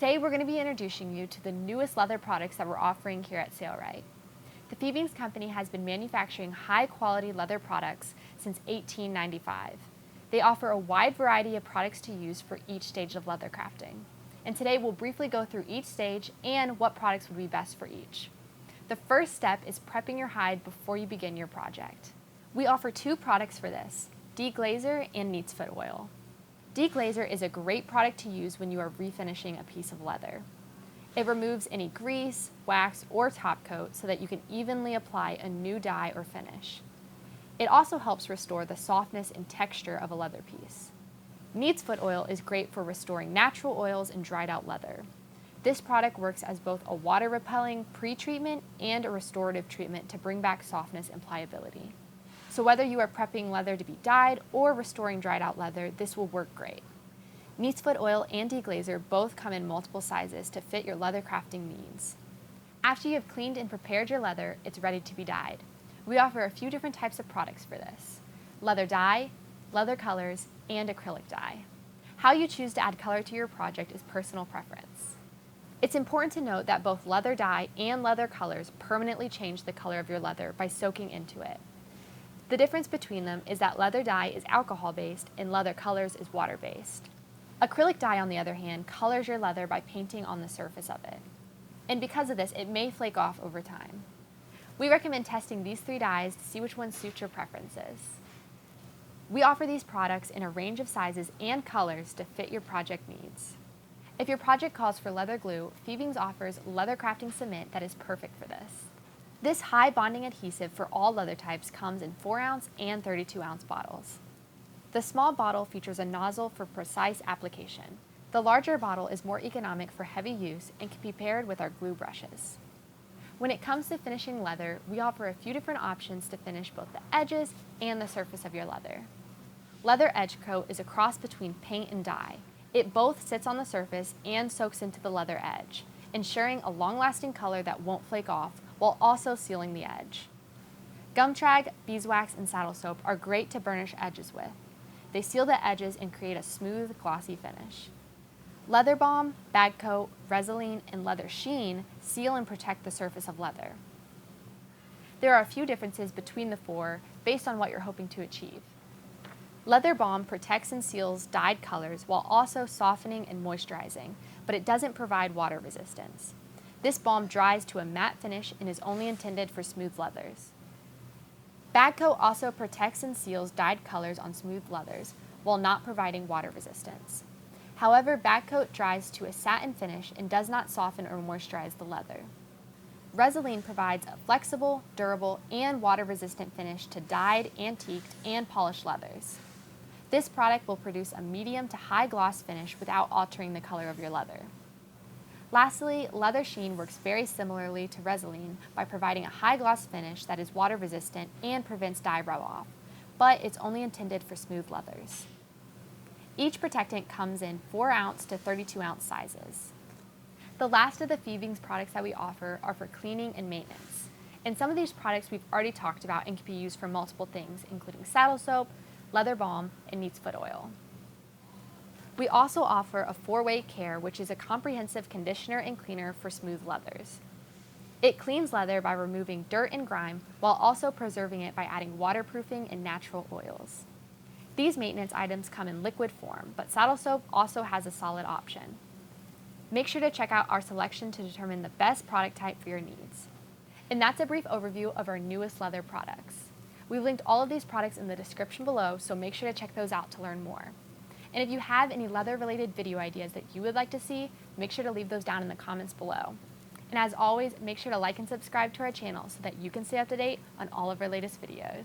Today we're going to be introducing you to the newest leather products that we're offering here at Sailrite. The Fiebing company has been manufacturing high-quality leather products since 1895. They offer a wide variety of products to use for each stage of leather crafting. And today we'll briefly go through each stage and what products would be best for each. The first step is prepping your hide before you begin your project. We offer two products for this, deglazer and neat's foot oil. Deglazer is a great product to use when you are refinishing a piece of leather. It removes any grease, wax, or top coat so that you can evenly apply a new dye or finish. It also helps restore the softness and texture of a leather piece. Neat's foot oil is great for restoring natural oils and dried out leather. This product works as both a water-repelling pre-treatment and a restorative treatment to bring back softness and pliability. So whether you are prepping leather to be dyed or restoring dried out leather, this will work great. Neat's foot oil and deglazer both come in multiple sizes to fit your leather crafting needs. After you have cleaned and prepared your leather, it's ready to be dyed. We offer a few different types of products for this: leather dye, leather colors, and acrylic dye. How you choose to add color to your project is personal preference. It's important to note that both leather dye and leather colors permanently change the color of your leather by soaking into it. The difference between them is that leather dye is alcohol-based and leather colors is water-based. Acrylic dye, on the other hand, colors your leather by painting on the surface of it. And because of this, it may flake off over time. We recommend testing these three dyes to see which one suits your preferences. We offer these products in a range of sizes and colors to fit your project needs. If your project calls for leather glue, Fiebing offers leather crafting cement that is perfect for this. This high bonding adhesive for all leather types comes in 4-ounce and 32-ounce bottles. The small bottle features a nozzle for precise application. The larger bottle is more economic for heavy use and can be paired with our glue brushes. When it comes to finishing leather, we offer a few different options to finish both the edges and the surface of your leather. Leather edge coat is a cross between paint and dye. It both sits on the surface and soaks into the leather edge, ensuring a long-lasting color that won't flake off while also sealing the edge. Gum trag, beeswax, and saddle soap are great to burnish edges with. They seal the edges and create a smooth, glossy finish. Leather balm, bag coat, Resin, and leather sheen seal and protect the surface of leather. There are a few differences between the four based on what you're hoping to achieve. Leather balm protects and seals dyed colors while also softening and moisturizing, but it doesn't provide water resistance. This balm dries to a matte finish and is only intended for smooth leathers. Bag coat also protects and seals dyed colors on smooth leathers while not providing water resistance. However, bag coat dries to a satin finish and does not soften or moisturize the leather. Resin provides a flexible, durable, and water-resistant finish to dyed, antiqued, and polished leathers. This product will produce a medium to high gloss finish without altering the color of your leather. Lastly, leather sheen works very similarly to Resin by providing a high gloss finish that is water resistant and prevents dye rub-off, but it's only intended for smooth leathers. Each protectant comes in 4-ounce to 32-ounce sizes. The last of the Fiebing products that we offer are for cleaning and maintenance. And some of these products we've already talked about and can be used for multiple things, including saddle soap, leather balm, and neat's foot oil. We also offer a 4-way care, which is a comprehensive conditioner and cleaner for smooth leathers. It cleans leather by removing dirt and grime while also preserving it by adding waterproofing and natural oils. These maintenance items come in liquid form, but saddle soap also has a solid option. Make sure to check out our selection to determine the best product type for your needs. And that's a brief overview of our newest leather products. We've linked all of these products in the description below, so make sure to check those out to learn more. And if you have any leather-related video ideas that you would like to see, make sure to leave those down in the comments below. And as always, make sure to like and subscribe to our channel so that you can stay up to date on all of our latest videos.